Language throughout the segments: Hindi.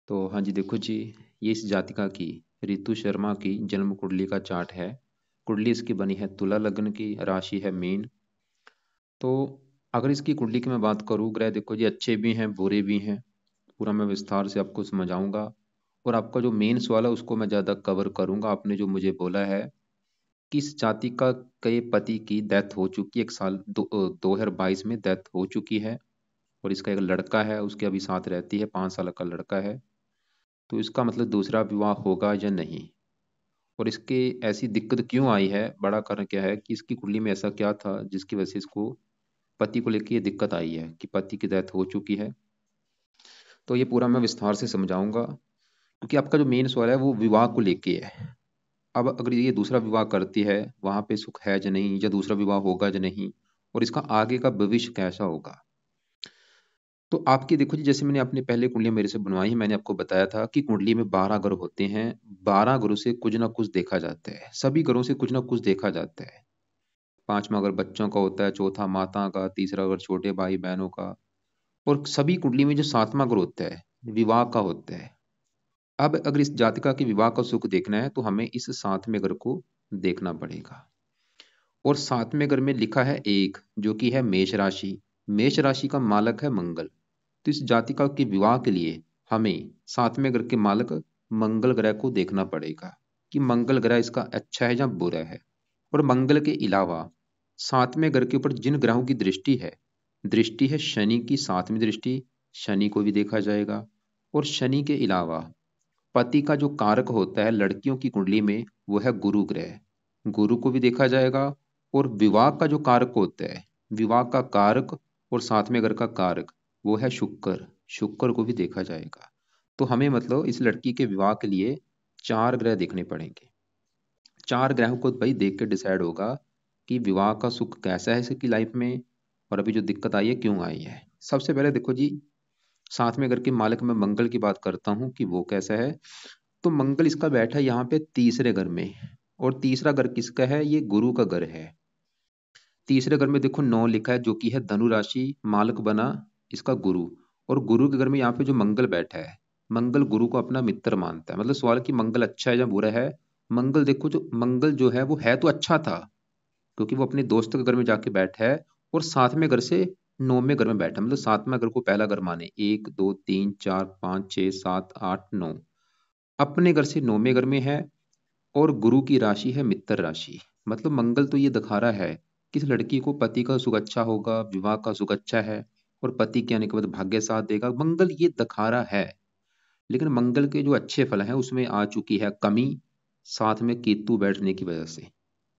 तो हाँ जी, देखो जी, ये इस जातिका की रितु शर्मा की जन्म कुंडली का चार्ट है। कुंडली इसकी बनी है तुला लग्न की, राशि है मीन। तो अगर इसकी कुंडली की मैं बात करूँ, ग्रह देखो जी अच्छे भी हैं बुरे भी हैं। पूरा मैं विस्तार से आपको समझाऊंगा। और आपका जो मेन सवाल है उसको मैं ज़्यादा कवर करूंगा। आपने जो मुझे बोला है कि इस जातिका के पति की डेथ हो चुकी है, 2022 में डेथ हो चुकी है। और इसका एक लड़का है, उसके अभी साथ रहती है, 5 साल का लड़का है। तो इसका मतलब दूसरा विवाह होगा या नहीं, और इसके ऐसी दिक्कत क्यों आई है, बड़ा कारण क्या है कि इसकी कुंडली में ऐसा क्या था जिसकी वजह से इसको पति को लेकर ये दिक्कत आई है कि पति की डेथ हो चुकी है। तो ये पूरा मैं विस्तार से समझाऊंगा, क्योंकि आपका जो मेन सवाल है वो विवाह को लेके है। अब अगर ये दूसरा विवाह करती है, वहां पे सुख है या नहीं, या दूसरा विवाह होगा या नहीं, और इसका आगे का भविष्य कैसा होगा। तो आपकी देखो जी, जैसे मैंने अपने पहले कुंडलियां मेरे से बनवाई है, मैंने आपको बताया था कि कुंडली में 12 ग्रह होते हैं। 12 ग्रहों से कुछ ना कुछ देखा जाता है, सभी ग्रहों से कुछ ना कुछ देखा जाता है। पांचवा घर बच्चों का होता है, चौथा माता का, तीसरा घर छोटे भाई बहनों का। और सभी कुंडली में जो 7वां घर होता है, विवाह का होता है। अब अगर इस जातिका के विवाह का सुख देखना है तो हमें इस 7वें घर को देखना पड़ेगा। और 7वें घर में लिखा है एक, जो कि है मेष राशि। मेष राशि का मालक है मंगल। तो इस जातिका के विवाह के लिए हमें 7वें घर के मालक मंगल ग्रह को देखना पड़ेगा कि मंगल ग्रह इसका अच्छा है या बुरा है। और मंगल के अलावा 7वें घर के ऊपर जिन ग्रहों की दृष्टि है शनि की 7वीं दृष्टि, शनि को भी देखा जाएगा। और शनि के अलावा पति का जो कारक होता है लड़कियों की कुंडली में, वो है गुरु ग्रह, गुरु को भी देखा जाएगा। और विवाह का जो कारक होता है, विवाह का कारक और 7वें घर का कारक, वो है शुक्र, शुक्र को भी देखा जाएगा। तो हमें मतलब इस लड़की के विवाह के लिए 4 ग्रह देखने पड़ेंगे। 4 ग्रहों को भाई देख के डिसाइड होगा कि विवाह का सुख कैसा है इसकी लाइफ में, और अभी जो दिक्कत आई है क्यों आई है। सबसे पहले देखो जी, 7वें घर के मालिक में मंगल की बात करता हूँ कि वो कैसा है। तो मंगल इसका बैठा है यहाँ पे तीसरे घर में। और तीसरा घर किसका है, ये गुरु का घर है। तीसरे घर में देखो 9 लिखा है, जो कि है धनु राशि, मालक बना इसका गुरु। और गुरु के घर में यहाँ पे जो मंगल बैठा है, मंगल गुरु को अपना मित्र मानता है। मतलब सवाल कि मंगल अच्छा है या बुरा है। मंगल देखो, जो मंगल जो है वो है तो अच्छा था, क्योंकि वो अपने दोस्त के घर में जाके बैठा है। और 7वें घर से 9वें घर में बैठा है, मतलब 7वां घर को पहला घर माने, 1 2 3 4 5 6 7 8 9, अपने घर से 9वें घर में है। और गुरु की राशि है मित्र राशि। मतलब मंगल तो ये दिखा रहा है कि इस लड़की को पति का सुख अच्छा होगा, विवाह का सुख अच्छा है, और पति के आने के बाद भाग्य साथ देगा, मंगल ये दिखा रहा है। लेकिन मंगल के जो अच्छे फल हैं उसमें आ चुकी है कमी, साथ में केतु बैठने की वजह से।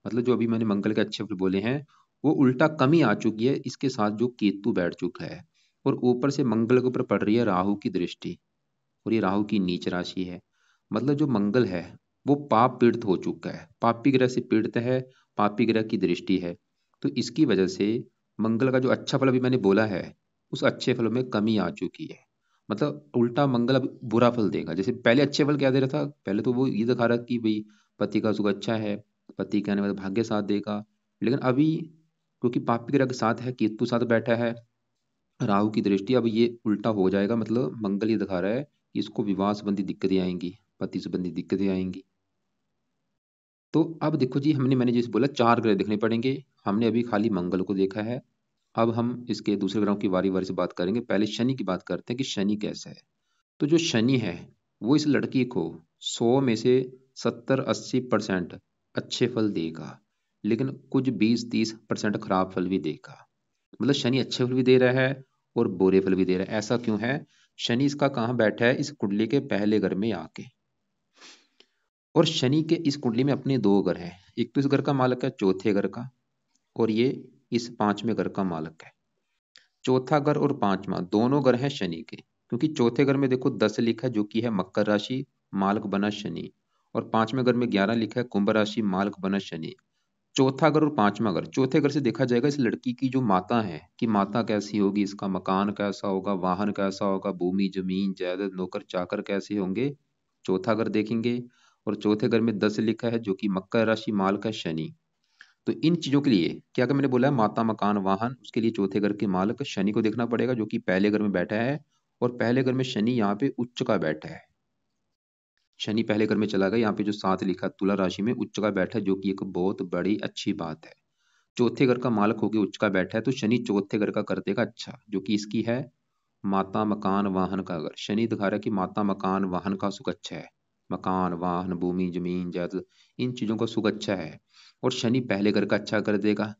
मतलब जो अभी मैंने मंगल के अच्छे फल बोले हैं, वो उल्टा कमी आ चुकी है इसके साथ जो केतु बैठ चुका है। और ऊपर से मंगल के ऊपर पड़ रही है राहु की दृष्टि, और ये राहु की नीच राशि है। मतलब जो मंगल है वो पाप पीड़ित हो चुका है, पापी ग्रह से पीड़ित है, पापी ग्रह की दृष्टि है। तो इसकी वजह से मंगल का जो अच्छा फल अभी मैंने बोला है, उस अच्छे फल में कमी आ चुकी है। मतलब उल्टा मंगल अब बुरा फल देगा। जैसे पहले अच्छे फल क्या दे रहा था, पहले तो वो ये दिखा रहा कि भाई पति का सुख अच्छा है, पति के आने वाले भाग्य साथ देगा। लेकिन अभी क्योंकि पापी ग्रह के साथ है, केतु साथ बैठा है, राहु की दृष्टि, अब ये उल्टा हो जाएगा। मतलब मंगल ये दिखा रहा है कि इसको विवाह संबंधी दिक्कतें आएंगी, पति संबंधी दिक्कतें आएंगी। तो अब देखो जी, मैंने जैसे बोला 4 ग्रह देखने पड़ेंगे। हमने अभी खाली मंगल को देखा है। अब हम इसके दूसरे ग्रहों की बारी बारी से बात करेंगे। पहले शनि की बात करते हैं कि शनि कैसा है। तो जो शनि है वो इस लड़की को 100 में से 70-80% अच्छे फल देगा, लेकिन कुछ 20-30% खराब फल भी देगा। मतलब शनि अच्छे फल भी दे रहा है और बुरे फल भी दे रहा है। ऐसा क्यों है, शनि इसका कहाँ बैठा है, इस कुंडली के पहले घर में आके। और शनि के इस कुंडली में अपने 2 घर हैं, एक तो इस घर का मालक है चौथे घर का, और ये इस 5वें घर का मालक है। चौथा घर और 5वां दोनों घर हैं शनि के, क्योंकि चौथे घर में देखो 10 लिखा है, जो कि है मकर राशि, मालक बना शनि। और 5वें घर में 11 लिखा है, कुंभ राशि, मालक बना शनि। चौथा घर और 5वां घर, चौथे घर से देखा जाएगा इस लड़की की जो माता है कि माता कैसी होगी, इसका मकान कैसा होगा, वाहन कैसा होगा, भूमि जमीन जायदाद नौकर चाकर कैसे होंगे, चौथा घर देखेंगे। और चौथे घर में 10 लिखा है, जो कि मकर राशि, मालक है शनि। तो इन चीजों के लिए क्या, अगर मैंने बोला है माता मकान वाहन, उसके लिए चौथे घर के मालक शनि को देखना पड़ेगा, जो कि पहले घर में बैठा है। और पहले घर में शनि यहाँ पे उच्च का बैठा है। शनि पहले घर में चला गया, यहाँ पे जो 7 लिखा तुला राशि में उच्च का बैठा है, जो कि एक बहुत बड़ी अच्छी बात है। चौथे घर का मालक होकर उच्च का बैठा है, तो शनि चौथे घर का कर देगा अच्छा, जो कि इसकी है माता मकान वाहन का घर। शनि दिखा रहा है कि माता मकान वाहन का सुख अच्छा है। मकान वाहन भूमि जमीन जायदाद इन चीजों का सुख अच्छा है। और शनि पहले घर का अच्छा कर देगा।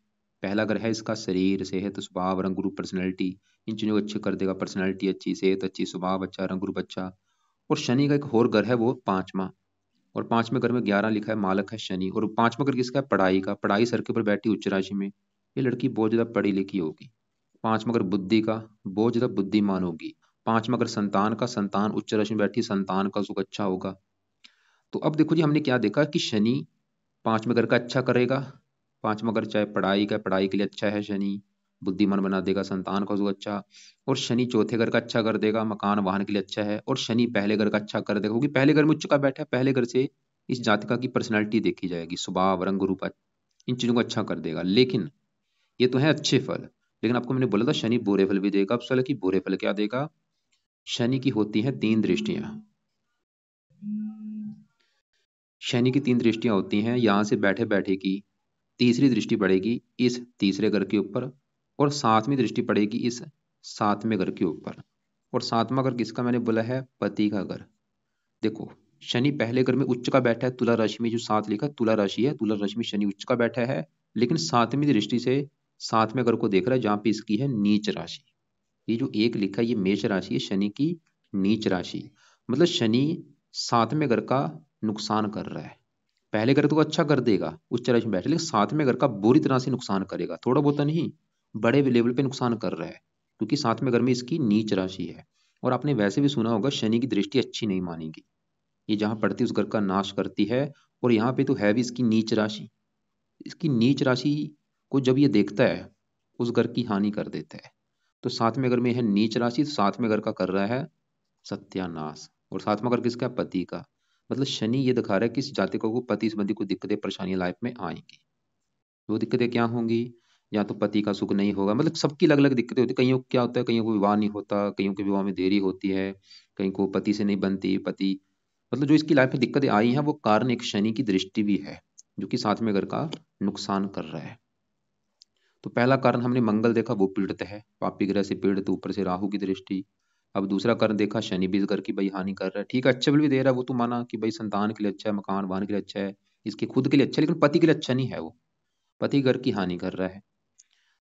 पहला घर है इसका शरीर सेहत स्वभाव रंग रूप पर्सनैलिटी, इन चीजों को अच्छे कर देगा। पर्सनैलिटी अच्छी, सेहत अच्छी, स्वभाव अच्छा, रंग रूप अच्छा। और शनि का एक और घर है वो पांचवा, और पांचवें घर में 11 लिखा है, मालक है शनि। और पांचवा घर किसका है? पढ़ाई का। पढ़ाई सर के ऊपर बैठी उच्च राशि में, ये लड़की बहुत ज्यादा पढ़ी लिखी होगी। पांचवा घर बुद्धि का, बहुत ज्यादा बुद्धिमान होगी। पांचवा घर संतान का, संतान उच्च राशि में बैठी, संतान का सुख अच्छा होगा। तो अब देखो जी, हमने क्या देखा कि शनि पांचवें घर का अच्छा करेगा। पांचवा घर चाहे पढ़ाई का, पढ़ाई के लिए अच्छा है शनि, बुद्धिमान बना देगा, संतान का सुख अच्छा। और शनि चौथे घर का अच्छा कर देगा, मकान वाहन के लिए अच्छा है। और शनि पहले घर का अच्छा कर देगा, क्योंकि पहले घर में उच्च का बैठा है। पहले घर से इस जातिका की पर्सनैलिटी देखी जाएगी, स्वभाव रंग रूप इन चीजों को अच्छा कर देगा। लेकिन ये तो है अच्छे फल, लेकिन आपको मैंने बोला था शनि बुरे फल भी देगा। अब साल की बुरे फल क्या देगा? शनि की होती हैं 3 दृष्टियां। शनि की 3 दृष्टियां होती हैं, यहां से बैठे बैठे की तीसरी दृष्टि पड़ेगी इस तीसरे घर के ऊपर, और सातवीं दृष्टि पड़ेगी इस सातवें घर के ऊपर। और सातवां घर किसका मैंने बोला है? पति का घर। देखो, शनि पहले घर में उच्च का बैठा है, तुला राशि में जो 7 लिखा तुला राशि है, तुला राशि में शनि उच्च का बैठा है। लेकिन सातवीं दृष्टि से सातवें घर को देख रहा है, जहां पे इसकी है नीच राशि। ये जो एक लिखा है ये मेष राशि है, शनि की नीच राशि। मतलब शनि सातवें घर का नुकसान कर रहा है। पहले घर तो अच्छा कर देगा उच्च राशि में बैठे, लेकिन सातवें घर का बुरी तरह से नुकसान करेगा। थोड़ा बहुत नहीं, बड़े लेवल पे नुकसान कर रहा है, क्योंकि सातवें घर में इसकी नीच राशि है। और आपने वैसे भी सुना होगा शनि की दृष्टि अच्छी नहीं मानेगी, ये जहां पड़ती है उस घर का नाश करती है। और यहाँ पे तो है भी इसकी नीच राशि। इसकी नीच राशि को जब ये देखता है, उस घर की हानि कर देता है। तो सातवें घर में है नीच राशि, तो सातवें घर का कर रहा है सत्यानाश। और सातवां घर किसका? पति का। मतलब शनि ये दिखा रहा है कि इस जातकों को पति संबंधी कोई दिक्कतें परेशानियां लाइफ में आएंगी। वो दिक्कतें क्या होंगी? या तो पति का सुख नहीं होगा, मतलब सबकी अलग अलग दिक्कतें होती है। कईयों को क्या होता है, कईयों को विवाह नहीं होता, कईयों के विवाह में देरी होती है, कहीं को पति से नहीं बनती पति। मतलब जो इसकी लाइफ में दिक्कतें आई हैं वो कारण एक शनि की दृष्टि भी है, जो कि सातवें घर का नुकसान कर रहा है। तो पहला कारण हमने मंगल देखा, वो पीड़ित है, पापी ग्रह से पीड़ित, ऊपर से राहु की दृष्टि। अब दूसरा कारण देखा शनि भी इस घर की भाई हानि कर रहा है। ठीक है, अच्छा बल भी दे रहा है, वो तो माना कि भाई संतान के लिए अच्छा है, मकान वाहन के लिए अच्छा है, इसके खुद के लिए अच्छा है, लेकिन पति के लिए अच्छा नहीं है। वो पति घर की हानि कर रहा है।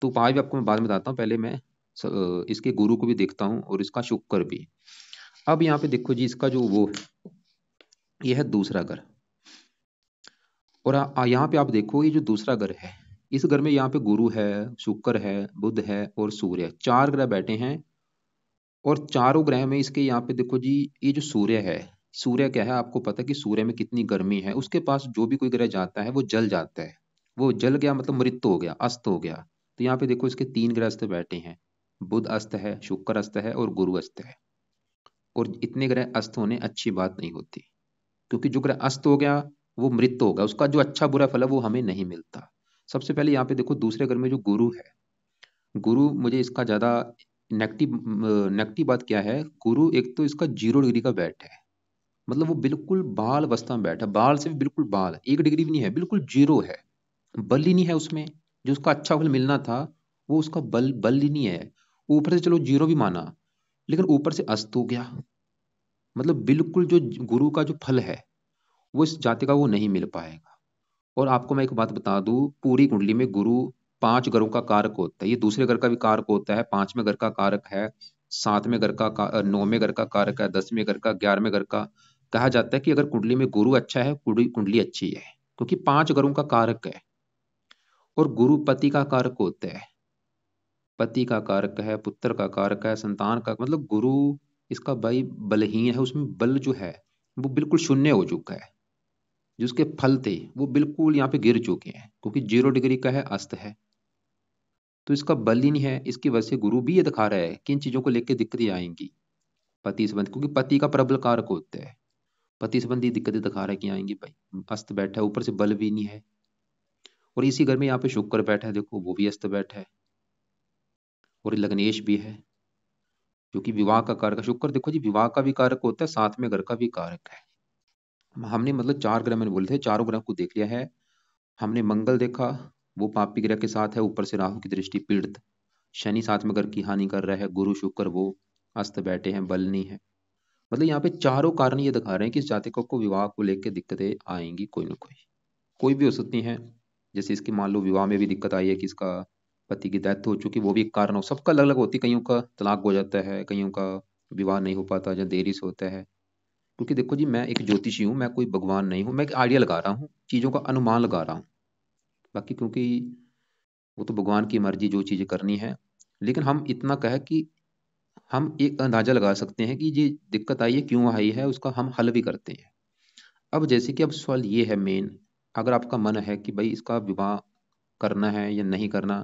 तो उपाय भी आपको मैं बाद में बताता हूँ, पहले मैं इसके गुरु को भी देखता हूँ और इसका शुक्र भी। अब यहाँ पे देखो जी, इसका जो वो है, ये है दूसरा घर। और यहाँ पे आप देखो, ये जो दूसरा घर है, इस घर में यहाँ पे गुरु है, शुक्र है, बुध है और सूर्य है, 4 ग्रह बैठे हैं। और चारों ग्रह में इसके यहाँ पे देखो जी, ये जो सूर्य है, सूर्य क्या है आपको पता है कि सूर्य में कितनी गर्मी है। उसके पास जो भी कोई ग्रह जाता है वो जल जाता है। वो जल गया मतलब मृत्यु हो गया, अस्त हो गया। तो यहाँ पे देखो इसके 3 ग्रह अस्त बैठे हैं, बुध अस्त है, शुक्र अस्त है और गुरु अस्त है। और इतने ग्रह अस्त होने अच्छी बात नहीं होती, क्योंकि जो ग्रह अस्त हो गया वो मृत्यु हो गया, उसका जो अच्छा बुरा फल है वो हमें नहीं मिलता। सबसे पहले यहाँ पे देखो दूसरे घर में जो गुरु है, गुरु मुझे इसका ज्यादा नेगेटिव नेगेटिव बात क्या है, गुरु एक तो इसका 0 डिग्री का बैठ है। मतलब वो बिल्कुल बाल अवस्था में बैठा, बाल से भी बिल्कुल बाल, 1 डिग्री भी नहीं है, बिल्कुल जीरो है। बल ही नहीं है उसमें, जो उसका अच्छा फल मिलना था वो उसका बल बल ही नहीं है। ऊपर से चलो जीरो भी माना, लेकिन ऊपर से अस्त हो गया। मतलब बिल्कुल जो गुरु का जो फल है वो इस जाति का वो नहीं मिल पाएगा। और आपको मैं एक बात बता दूं, पूरी कुंडली में गुरु 5 घरों का कारक होता है। ये दूसरे घर का भी कारक होता है, 5वें घर का कारक है, 7वें घर का 9वें घर का कारक है, 10वें घर का, 11वें घर का। कहा जाता है कि अगर कुंडली में गुरु अच्छा है, कुंडली कुंडली अच्छी है, क्योंकि 5 घरों का कारक है। और गुरु पति का कारक होता है, पति का कारक है, पुत्र का कारक है, संतान का। मतलब गुरु इसका भाई बलहीन है, उसमें बल जो है वो बिल्कुल शून्य हो चुका है। जिसके फल थे वो बिल्कुल यहाँ पे गिर चुके हैं, क्योंकि 0 डिग्री का है, अस्त है। तो इसका बल ही नहीं है। इसकी वजह से गुरु भी ये दिखा रहा है किन चीजों को लेकर दिक्कतें आएंगी, पति संबंध, क्योंकि पति का प्रबल कारक होता है। पति संबंधी दिक्कतें दिखा रहा है कि आएंगी भाई, अस्त बैठा है, ऊपर से बल भी नहीं है। और इसी घर में यहाँ पे शुक्र बैठा है, देखो वो भी अस्त बैठा है, और लग्नेश भी है। क्योंकि विवाह का कारक शुक्र, देखो जी विवाह का भी कारक होता है, साथ में घर का भी कारक है। हमने मतलब 4 ग्रह मैंने बोले थे, चारों ग्रह को देख लिया है। हमने मंगल देखा, वो पापी ग्रह के साथ है, ऊपर से राहु की दृष्टि पीड़ित। शनि साथ में घर की हानि कर रहा है, गुरु शुक्र वो अस्त बैठे हैं, बल नहीं है। मतलब यहाँ पे चारों कारण ये दिखा रहे हैं कि इस जातकों को विवाह को लेकर दिक्कतें आएंगी, कोई ना कोई भी हो सकती हैं। जैसे इसकी मान लो विवाह में भी दिक्कत आई है कि इसका पति की डेथ हो चुकी, वो भी एक कारण हो, सबका अलग अलग होती है। कईयों का तलाक हो जाता है, कईयों का विवाह नहीं हो पाता या देरी से होता है। क्योंकि देखो जी मैं एक ज्योतिषी हूँ, मैं कोई भगवान नहीं हूँ, मैं एक आइडिया लगा रहा हूँ, चीज़ों का अनुमान लगा रहा हूँ। बाकी क्योंकि वो तो भगवान की मर्जी जो चीज़ें करनी है। लेकिन हम इतना कहे कि हम एक अंदाजा लगा सकते हैं कि ये दिक्कत आई है क्यों आई है, उसका हम हल भी करते हैं। अब जैसे कि अब सवाल ये है मेन, अगर आपका मन है कि भाई इसका विवाह करना है या नहीं करना,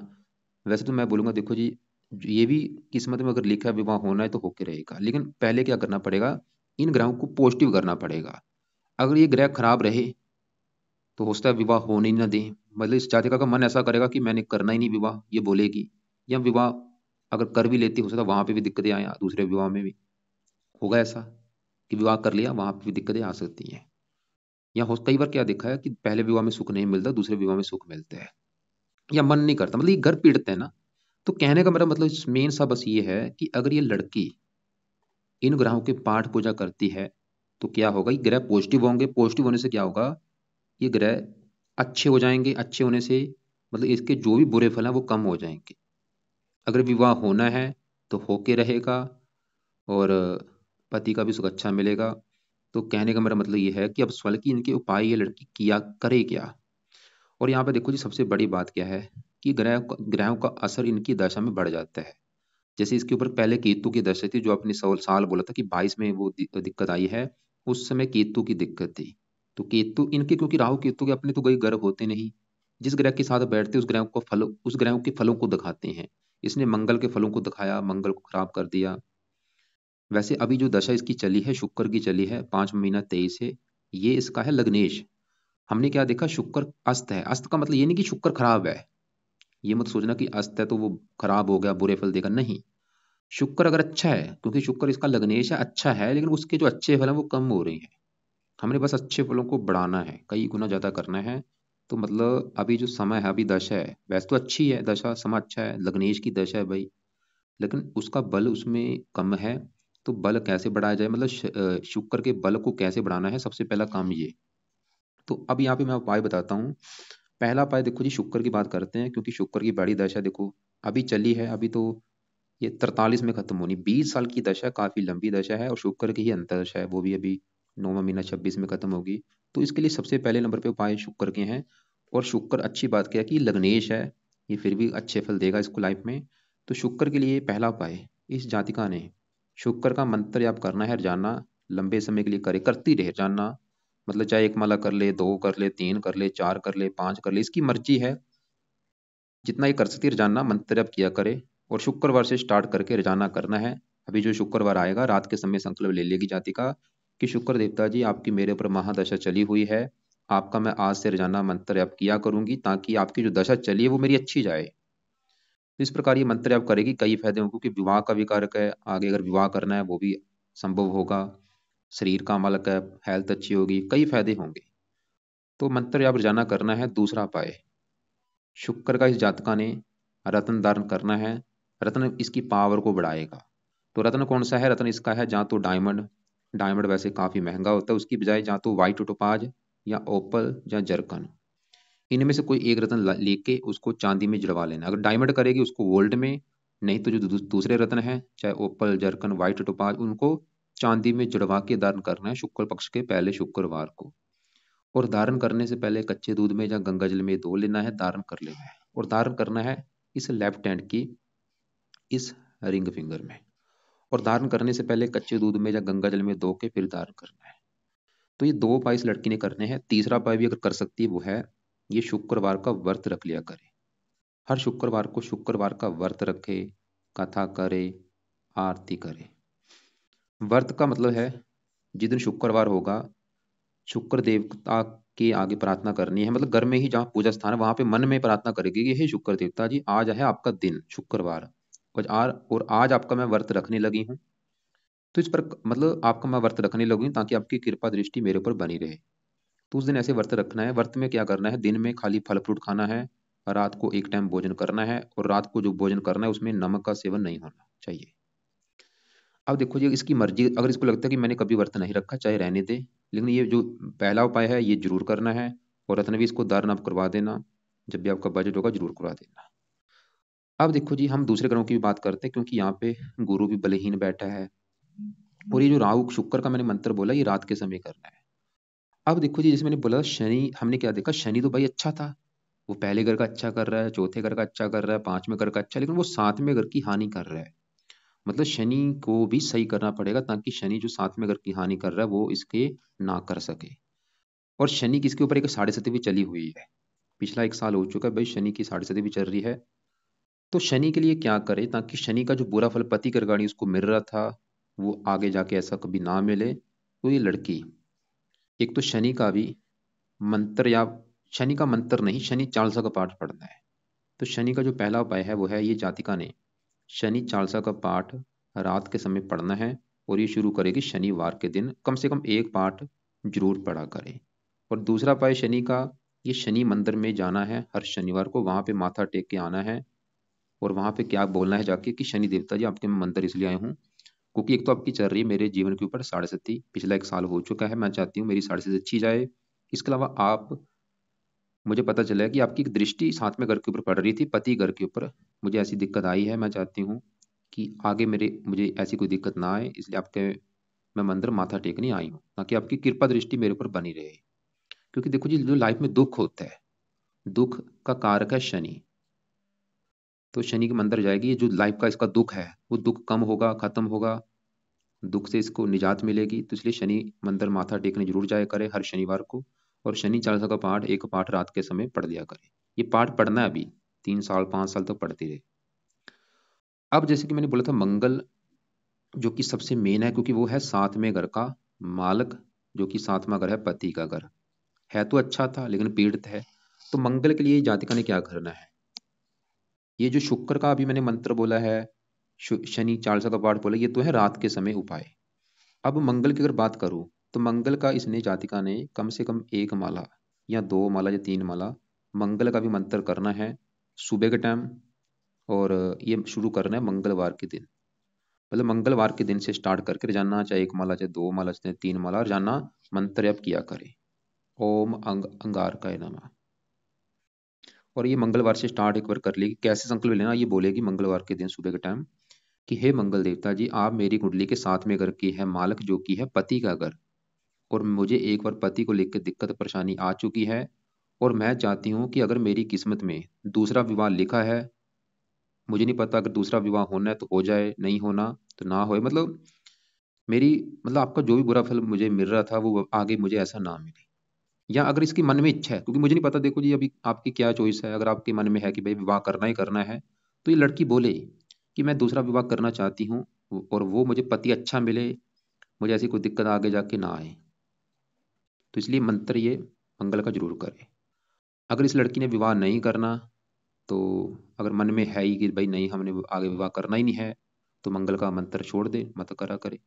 वैसे तो मैं बोलूँगा देखो जी, ये भी किस्मत में अगर लिखा है विवाह होना है तो होके रहेगा। लेकिन पहले क्या करना पड़ेगा, इन ग्रहों को पॉजिटिव करना पड़ेगा। अगर ये ग्रह खराब रहे तो हो सकता है विवाह होने ही ना दें। मतलब इस जातिका का मन ऐसा करेगा कि मैंने करना ही नहीं विवाह, ये बोलेगी। या विवाह अगर कर भी लेती, हो सकता है वहां पे भी दिक्कतें आए, दूसरे विवाह में भी होगा ऐसा कि विवाह कर लिया वहां पे भी दिक्कतें आ सकती हैं। या हो कई बार क्या देखा है कि पहले विवाह में सुख नहीं मिलता, दूसरे विवाह में सुख मिलता है, या मन नहीं करता, मतलब ये घर पीड़ित है ना। तो कहने का मेरा मतलब मेन सा बस ये है कि अगर ये लड़की इन ग्रहों के पाठ पूजा करती है तो क्या होगा, ये ग्रह पॉजिटिव होंगे, पॉजिटिव होने से क्या होगा, ये ग्रह अच्छे हो जाएंगे। अच्छे होने से मतलब इसके जो भी बुरे फल हैं वो कम हो जाएंगे। अगर विवाह होना है तो होके रहेगा, और पति का भी सुख अच्छा मिलेगा। तो कहने का मेरा मतलब ये है कि अब सवाल कि इनके उपाय ये लड़की किया करे क्या। और यहाँ पे देखो जी सबसे बड़ी बात क्या है कि ग्रहों का असर इनकी दशा में बढ़ जाता है। जैसे इसके ऊपर पहले केतु की दशा थी, जो अपने साल बोला था कि 22 में वो दिक्कत आई है। उस समय केतु की दिक्कत थी। तो केतु इनके, क्योंकि राहु केतु के अपने तो कोई ग्रह होते नहीं, जिस ग्रह के साथ बैठते उस ग्रह को फल, उस ग्रह के फलों को दिखाते हैं। इसने मंगल के फलों को दिखाया, मंगल को खराब कर दिया। वैसे अभी जो दशा इसकी चली है, शुक्र की चली है, 5 महीना 23 से, ये इसका है लग्नेश। हमने क्या देखा, शुक्र अस्त है। अस्त का मतलब ये नहीं कि शुक्र खराब है, ये मत सोचना कि अस्त है तो वो खराब हो गया, बुरे फल देगा, नहीं। शुक्र अगर अच्छा है, क्योंकि शुक्र इसका लग्नेश है, अच्छा है, लेकिन उसके जो अच्छे फल हैं वो कम हो रहे हैं। हमने बस अच्छे फलों को बढ़ाना है, कई गुना ज्यादा करना है। तो मतलब अभी जो समय है, अभी दशा है, वैसे तो अच्छी है दशा, समय अच्छा है, लग्नेश की दशा है भाई, लेकिन उसका बल उसमें कम है। तो बल कैसे बढ़ाया जाए, मतलब शुक्र के बल को कैसे बढ़ाना है, सबसे पहला काम ये। तो अब यहाँ पे मैं उपाय बताता हूँ। पहला उपाय देखो जी, शुक्र की बात करते हैं, क्योंकि शुक्र की बड़ी दशा देखो अभी चली है। अभी तो ये 43 में खत्म होनी, 20 साल की दशा काफी लंबी दशा है, और शुक्र की ही अंतर्दशा है, वो भी अभी 9वां महीना 26 में खत्म होगी। तो इसके लिए सबसे पहले नंबर पे उपाय शुक्र के हैं। और शुक्र अच्छी बात क्या है कि लग्नेश है, ये फिर भी अच्छे फल देगा इसको लाइफ में। तो शुक्र के लिए पहला उपाय, इस जातिका ने शुक्र का मंत्र याप करना है रोजाना, लंबे समय के लिए करे, करती रहे रोजाना। मतलब चाहे एक माला कर ले, 2 कर ले, 3 कर ले, 4 कर ले, 5 कर ले, इसकी मर्जी है। जितना ये कर सकती है रोजाना मंत्र जप किया करे। और शुक्रवार से स्टार्ट करके रोजाना करना है। अभी जो शुक्रवार आएगा रात के समय संकल्प ले लेगी जातिका कि शुक्र देवता जी, आपकी मेरे ऊपर महादशा चली हुई है, आपका मैं आज से रोजाना मंत्र जप किया करूंगी, ताकि आपकी जो दशा चली है वो मेरी अच्छी जाए। तो इस प्रकार ये मंत्र जप करेगी, कई फायदे होंगे, क्योंकि विवाह का भी कारक है, आगे अगर विवाह करना है वो भी संभव होगा। शरीर का मालक है, हेल्थ अच्छी होगी, कई फायदे होंगे। तो मंत्र जप रोजाना करना है। दूसरा उपाय, शुक्र का इस जातका ने रत्न धारण करना है। रत्न इसकी पावर को बढ़ाएगा। तो रत्न कौन सा है, रत्न इसका है जहाँ तो डायमंड। डायमंड वैसे काफी महंगा होता है, उसकी बजाय जहाँ तो व्हाइट टोपाज या ओपल या जरकन, इनमें से कोई एक रत्न लेके उसको चांदी में जड़वा लेना। अगर डायमंड करेगी उसको गोल्ड में, नहीं तो जो दूसरे रत्न है, चाहे ओपल, जरकन, व्हाइट टोपाज, उनको चांदी में जड़वा के धारण करना है शुक्ल पक्ष के पहले शुक्रवार को। और धारण करने से पहले कच्चे दूध में या गंगा जल में धो लेना है, धारण कर लेना है। और धारण करना है इस लेफ्ट हैंड की इस रिंग फिंगर में। और धारण करने से पहले कच्चे दूध में या गंगा जल में धो के फिर धारण करना है। तो ये 2 उपाय इस लड़की ने करने हैं। तीसरा उपाय भी अगर कर सकती है वो है, ये शुक्रवार का व्रत रख लिया करे। हर शुक्रवार को शुक्रवार का व्रत रखे, कथा करे, आरती करे। व्रत का मतलब है जिस दिन शुक्रवार होगा, शुक्र देवता के आगे प्रार्थना करनी है, मतलब घर में ही जहाँ पूजा स्थान है वहां पे मन में प्रार्थना करेगी कि हे शुक्र देवता जी, आज है आपका दिन शुक्रवार, और आज आपका मैं व्रत रखने लगी हूँ। तो इस पर मतलब आपका मैं व्रत रखने लगी हूँ ताकि आपकी कृपा दृष्टि मेरे ऊपर बनी रहे। तो उस दिन ऐसे व्रत रखना है। व्रत में क्या करना है, दिन में खाली फल फ्रूट खाना है, रात को एक टाइम भोजन करना है, और रात को जो भोजन करना है उसमें नमक का सेवन नहीं होना चाहिए। अब देखो जी, इसकी मर्जी, अगर इसको लगता है कि मैंने कभी व्रत नहीं रखा चाहे रहने दे, लेकिन ये जो पहला उपाय है ये जरूर करना है। और रत्न भी इसको दान आप करवा देना, जब भी आपका बजट होगा जरूर करवा देना। अब देखो जी, हम दूसरे ग्रहों की भी बात करते हैं, क्योंकि यहाँ पे गुरु भी बलहीन बैठा है। और ये जो राहु शुक्र का मैंने मंत्र बोला, ये रात के समय करना है। अब देखो जी, जैसे मैंने बोला शनि, हमने क्या देखा, शनि तो भाई अच्छा था, वो पहले घर का अच्छा कर रहा है, चौथे घर का अच्छा कर रहा है, पांचवें घर का अच्छा, लेकिन वो सातवें घर की हानि कर रहा है। मतलब शनि को भी सही करना पड़ेगा ताकि शनि जो सातवें घर की हानि कर रहा है वो इसके ना कर सके। और शनि किसके ऊपर, एक साढ़े सती भी चली हुई है, पिछला एक साल हो चुका है भाई, शनि की साढ़े सती भी चल रही है। तो शनि के लिए क्या करे ताकि शनि का जो बुरा फल पति कर गाड़ी उसको मिल रहा था वो आगे जाके ऐसा कभी ना मिले। तो ये लड़की, एक तो शनि का भी मंत्र, या शनि का मंत्र नहीं, शनि चालीसा का पाठ पढ़ना है। तो शनि का जो पहला उपाय है वो है, ये जातिका ने शनि चालीसा का पाठ रात के समय पढ़ना है। और ये शुरू करेगी शनिवार के दिन, कम से कम एक पाठ जरूर पढ़ा करे। और दूसरा उपाय शनि का, ये शनि मंदिर में जाना है हर शनिवार को, वहां पे माथा टेक के आना है। और वहां पे क्या बोलना है जाके कि शनि देवता जी आपके मैं मंदिर इसलिए आया हूँ क्योंकि एक तो आपकी चल रही है मेरे जीवन के ऊपर साढ़े सती, पिछला एक साल हो चुका है, मैं चाहती हूँ मेरी साढ़े सती अच्छी जाए। इसके अलावा आप, मुझे पता चला है कि आपकी एक दृष्टि साथ में घर के ऊपर पड़ रही थी, पति घर के ऊपर, मुझे ऐसी दिक्कत आई है। मैं चाहती हूँ कि आगे मेरे मुझे ऐसी कोई दिक्कत ना आए, इसलिए आपके मैं मंदिर माथा टेकने आई हूँ ताकि आपकी कृपा दृष्टि मेरे ऊपर बनी रहे। क्योंकि देखो जी, जो लाइफ में दुख होता है, दुख का कारक है शनि। तो शनि के मंदिर जाएगी, ये जो लाइफ का इसका दुख है वो दुख कम होगा, खत्म होगा, दुख से इसको निजात मिलेगी। तो इसलिए शनि मंदिर माथा टेकने जरूर जाया करे हर शनिवार को। और शनि चालीसा का पाठ, एक पाठ रात के समय पढ़ लिया करे। ये पाठ पढ़ना है अभी 3 साल 5 साल तक पढ़ती रहे। अब जैसे कि मैंने बोला था, मंगल जो कि सबसे मेन है, क्योंकि वो है सातवें घर का मालक, जो कि सातवां घर है पति का घर। है तो अच्छा था लेकिन पीड़ित है। तो मंगल के लिए जातिका ने क्या करना है, ये जो शुक्र का अभी मैंने मंत्र बोला है, शनि चालीसा का पाठ बोला, ये तो है रात के समय उपाय। अब मंगल की अगर बात करूं, तो मंगल का इसने जातिका ने कम से कम एक माला या दो माला या तीन माला मंगल का भी मंत्र करना है सुबह के टाइम। और ये शुरू करना है मंगलवार के दिन, मतलब मंगलवार के दिन से स्टार्ट करके रोजाना चाहे एक माला चाहे दो माला चाहे तीन माला रोजाना मंत्र जप किया करे। ओम अंगारकाय नमः। और ये मंगलवार से स्टार्ट एक बार कर लेगी। कैसे संकल्प लेना, ये बोलेगी मंगलवार के दिन सुबह के टाइम कि हे मंगल देवता जी, आप मेरी कुंडली के साथ में घर की है मालक, जो कि है पति का घर। और मुझे एक बार पति को लेकर दिक्कत परेशानी आ चुकी है, और मैं चाहती हूँ कि अगर मेरी किस्मत में दूसरा विवाह लिखा है, मुझे नहीं पता, अगर दूसरा विवाह होना है तो हो जाए, नहीं होना तो ना होए। मतलब मेरी, मतलब आपका जो भी बुरा फल मुझे मिल रहा था वो आगे मुझे ऐसा ना मिले। या अगर इसकी मन में इच्छा है, क्योंकि मुझे नहीं पता, देखो जी अभी आपकी क्या चॉइस है, अगर आपके मन में है कि भाई विवाह करना ही करना है, तो ये लड़की बोले कि मैं दूसरा विवाह करना चाहती हूँ, और वो मुझे पति अच्छा मिले, मुझे ऐसी कोई दिक्कत आगे जाके ना आए। तो इसलिए मंत्र ये मंगल का जरूर करे। अगर इस लड़की ने विवाह नहीं करना, तो अगर मन में है ही कि भाई नहीं हमने आगे विवाह करना ही नहीं है, तो मंगल का मंत्र छोड़ दे, मत करा करे।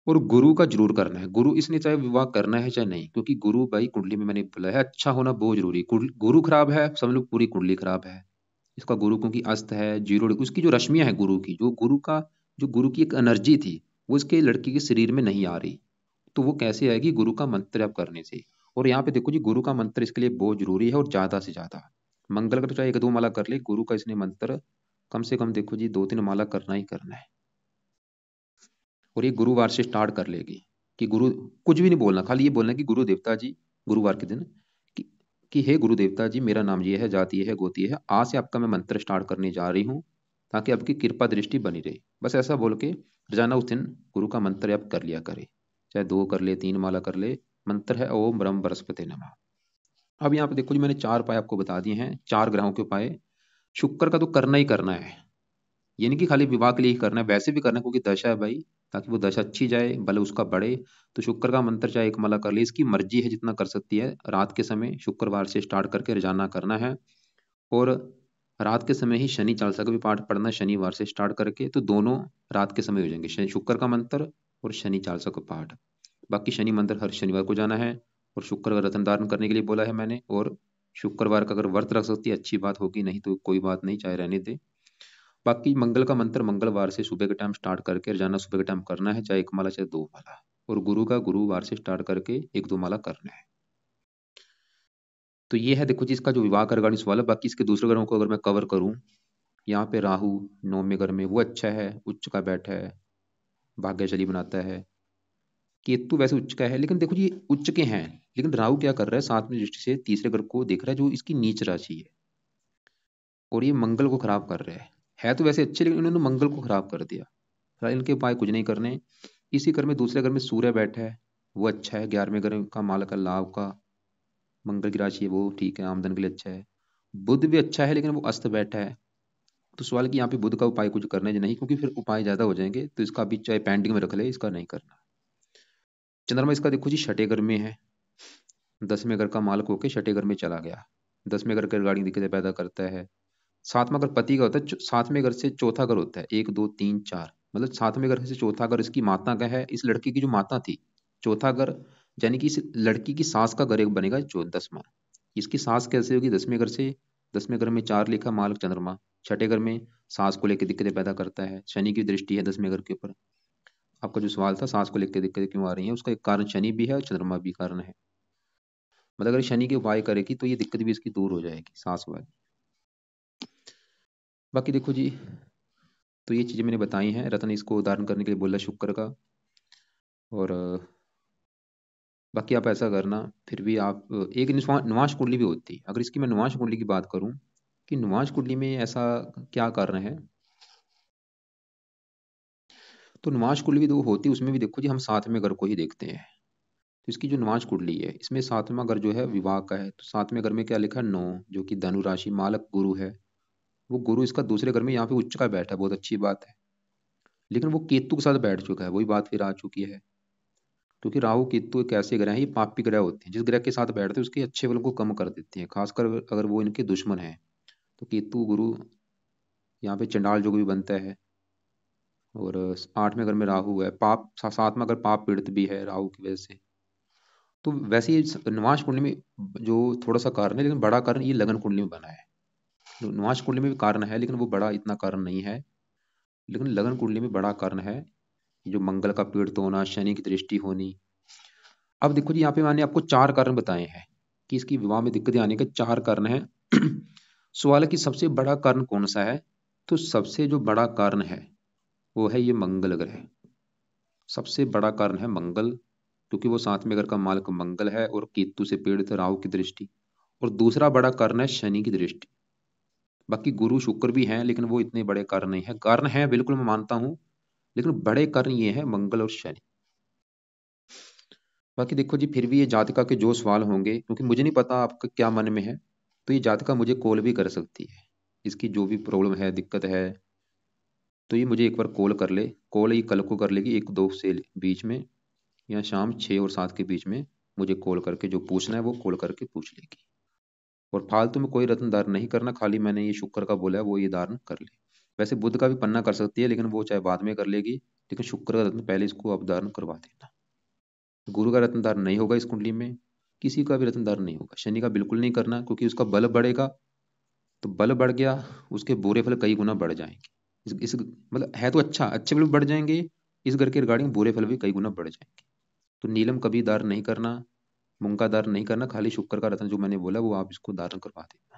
और गुरु का जरूर करना है। गुरु इसने चाहे विवाह करना है चाहे नहीं, क्योंकि गुरु भाई कुंडली में मैंने बोला है अच्छा होना बहुत जरूरी है। गुरु खराब है समझ लो पूरी कुंडली खराब है। इसका गुरु क्योंकि अस्त है, जीरो, उसकी जो रश्मियां है गुरु की, जो गुरु की एक एनर्जी थी वो इसके लड़की के शरीर में नहीं आ रही। तो वो कैसे आएगी, गुरु का मंत्र जप करने से। और यहाँ पे देखो जी, गुरु का मंत्र इसके लिए बहुत जरूरी है, और ज्यादा से ज्यादा। मंगल का तो चाहे एक दो माला कर ले, गुरु का इसने मंत्र कम से कम देखो जी 2-3 माला करना ही करना है। और ये गुरुवार से स्टार्ट कर लेगी कि गुरु, कुछ भी नहीं बोलना, खाली ये बोलना कि गुरु देवता जी, गुरुवार के दिन कि, हे गुरु देवता जी, मेरा नाम ये है, जाति ये है, गोती ये है, आज से आपका मैं मंत्र स्टार्ट करने जा रही हूँ ताकि आपकी कृपा दृष्टि बनी रहे। बस ऐसा बोल के रोजाना उस दिन गुरु का मंत्र आप कर लिया करे, चाहे दो कर ले, तीन माला कर ले। मंत्र है ओम ब्रह्म बृहस्पति नमः। अब यहाँ पे देखो जी, मैंने 4 उपाय आपको बता दिए हैं, 4 ग्रहों के उपाय। शुक्र का तो करना ही करना है, ये नहीं कि खाली विवाह के लिए ही करना है, वैसे भी करना है क्योंकि दशा है भाई, ताकि वो दशा अच्छी जाए, बल उसका बढ़े। तो शुक्र का मंत्र चाहे एक माला कर ले, इसकी मर्जी है जितना कर सकती है। रात के समय शुक्रवार से स्टार्ट करके रोजाना करना है। और रात के समय ही शनि चालीसा का भी पाठ पढ़ना है शनिवार से स्टार्ट करके, तो दोनों रात के समय हो जाएंगे, शुक्र का मंत्र और शनि चालीसा का पाठ। बाकी शनि मंदिर हर शनिवार को जाना है, और शुक्र का रत्न धारण करने के लिए बोला है मैंने, और शुक्रवार का अगर व्रत रख सकती है अच्छी बात होगी, नहीं तो कोई बात नहीं, चाहे रहने दे। बाकी मंगल का मंत्र मंगलवार से सुबह के टाइम स्टार्ट करके रोजाना सुबह के टाइम करना है, चाहे 1 माला चाहे 2 माला, और गुरु का गुरुवार से स्टार्ट करके 1-2 माला करना है। तो ये है देखो जी इसका जो विवाह का रिगार्डिंग सवाल है। बाकी इसके दूसरे ग्रहों को अगर मैं कवर करूं, यहाँ पे राहु 9वें घर में, वो अच्छा है, उच्च का बैठा है, भाग्यशाली बनाता है। केतु वैसे उच्च का है, लेकिन देखो जी उच्च के हैं, लेकिन राहु क्या कर रहा है, 7वीं दृष्टि से तीसरे घर को देख रहा है जो इसकी नीच राशि है, और ये मंगल को खराब कर रहा है तो वैसे अच्छे, लेकिन इन्होंने मंगल को खराब कर दिया। फिलहाल इनके उपाय कुछ नहीं करने। इसी घर में दूसरे घर में सूर्य बैठा है, वो अच्छा है, 11वें घर का मालक है, लाभ का, मंगल की राशि है वो, ठीक है, आमदन के लिए अच्छा है। बुध भी अच्छा है, लेकिन वो अस्त बैठा है। तो सवाल कि यहाँ पे बुध का उपाय कुछ करने नहीं, क्योंकि फिर उपाय ज्यादा हो जाएंगे, तो इसका अभी चाहे पेंडिंग में रख ले, इसका नहीं करना। चंद्रमा इसका देखो जी छठे घर में है, 10वें घर का मालक होके छठे घर में चला गया, 10वें घर के रिगार्डिंग दिक्कतें पैदा करता है। 7वां घर पति का होता है, 7वें घर से चौथा घर होता है, 1 2 3 4, मतलब 7वें घर से चौथा घर इसकी माता का है, इस लड़की की जो माता थी। चौथा घर यानी कि इस लड़की की सास का घर एक बनेगा 10वां। इसकी सास कैसे होगी, 10वें घर से, 10वें घर में 4 लिखा, मालक चंद्रमा, छठे घर में सास को लेकर दिक्कतें पैदा करता है, शनि की दृष्टि है 10वें घर के ऊपर। आपका जो सवाल था सास को लेकर दिक्कतें क्यों आ रही है, उसका एक कारण शनि भी है और चंद्रमा भी कारण है। मतलब अगर शनि के उपाय करेगी तो ये दिक्कत भी इसकी दूर हो जाएगी, सास वाली। बाकी देखो जी, तो ये चीजें मैंने बताई हैं, रत्न इसको उदाहरण करने के लिए बोला शुक्र का। और बाकी आप ऐसा करना, फिर भी आप एक नुमाश कुंडली भी होती है, अगर इसकी मैं नुमाश कुंडली की बात करूं कि नुमाश कुंडली में ऐसा क्या कारण है, तो नुमाश कुंडली भी तो होती है, उसमें भी देखो जी हम 7वें घर को ही देखते हैं। तो इसकी जो नुमाश कुंडली है इसमें 7वां घर जो है विवाह का है, तो 7वें घर में क्या लिखा है 9, जो कि धनु राशि, मालक गुरु है, वो गुरु इसका दूसरे घर में यहाँ पे उच्च का बैठा है, बहुत अच्छी बात है। लेकिन वो केतु के साथ बैठ चुका है, वही बात फिर आ चुकी है, क्योंकि राहु केतु एक ऐसे ग्रह हैं, ये पापी ग्रह होते हैं, जिस ग्रह के साथ बैठते हैं उसके अच्छे फल को कम कर देते हैं, खासकर अगर वो इनके दुश्मन है। तो केतु गुरु यहाँ पे चंडाल योग भी बनता है, और 8वें घर में राहु है, पाप 7वां घर पाप पीड़ित भी है राहु की वजह से। तो वैसे ही नुमाश कुंडली में जो थोड़ा सा कारण है, लेकिन बड़ा कारण ये लगन कुंडली में बना है। नुमाश कुंडली में भी कारण है, लेकिन वो बड़ा इतना कारण नहीं है, लेकिन लगन कुंडली में बड़ा कारण है, जो मंगल का पीड़ित होना, शनि की दृष्टि होनी। अब देखो जी यहाँ पे मैंने आपको 4 कारण बताए हैं कि इसकी विवाह में दिक्कतें आने के 4 कारण हैं। सवाल है कि सबसे बड़ा कारण कौन सा है, तो सबसे जो बड़ा कारण है वो है ये मंगल ग्रह, सबसे बड़ा कारण है मंगल, क्योंकि वो 7वें घर का मालक मंगल है, और केतु से पीड़ित है, राहु की दृष्टि। और दूसरा बड़ा कारण है शनि की दृष्टि। बाकी गुरु शुक्र भी हैं, लेकिन वो इतने बड़े कारण नहीं है, कारण है बिल्कुल मैं मानता हूं, लेकिन बड़े कारण ये है मंगल और शनि। बाकी देखो जी फिर भी ये जातिका के जो सवाल होंगे, क्योंकि मुझे नहीं पता आपका क्या मन में है, तो ये जातिका मुझे कॉल भी कर सकती है, इसकी जो भी प्रॉब्लम है, दिक्कत है, तो ये मुझे एक बार कॉल कर ले, कॉल ये कल को कर लेगी 1-2 से बीच में, या शाम 6 और 7 के बीच में मुझे कॉल करके जो पूछना है वो कॉल करके पूछ लेगी। और फालतू में कोई रत्न धारण नहीं करना, खाली मैंने ये शुक्र का बोला है वो ये धारण कर ले। वैसे बुध का भी पन्ना कर सकती है, लेकिन वो चाहे बाद में कर लेगी, लेकिन शुक्र का रत्न पहले इसको अब धारण करवा देना। गुरु का रत्न धारण नहीं होगा इस कुंडली में, किसी का भी रत्न धारण नहीं होगा, शनि का बिल्कुल नहीं करना, क्योंकि उसका बल बढ़ेगा, तो बल बढ़ गया, उसके बुरे फल कई गुना बढ़ जाएंगे। इस मतलब है तो अच्छा, अच्छे फल बढ़ जाएंगे, इस घर के रिगार्डिंग बुरे फल भी कई गुना बढ़ जाएंगे। तो नीलम कभी धारण नहीं करना, मूंग का धारण नहीं करना, खाली शुक्र का रत्न जो मैंने बोला वो आप इसको धारण करवा देना।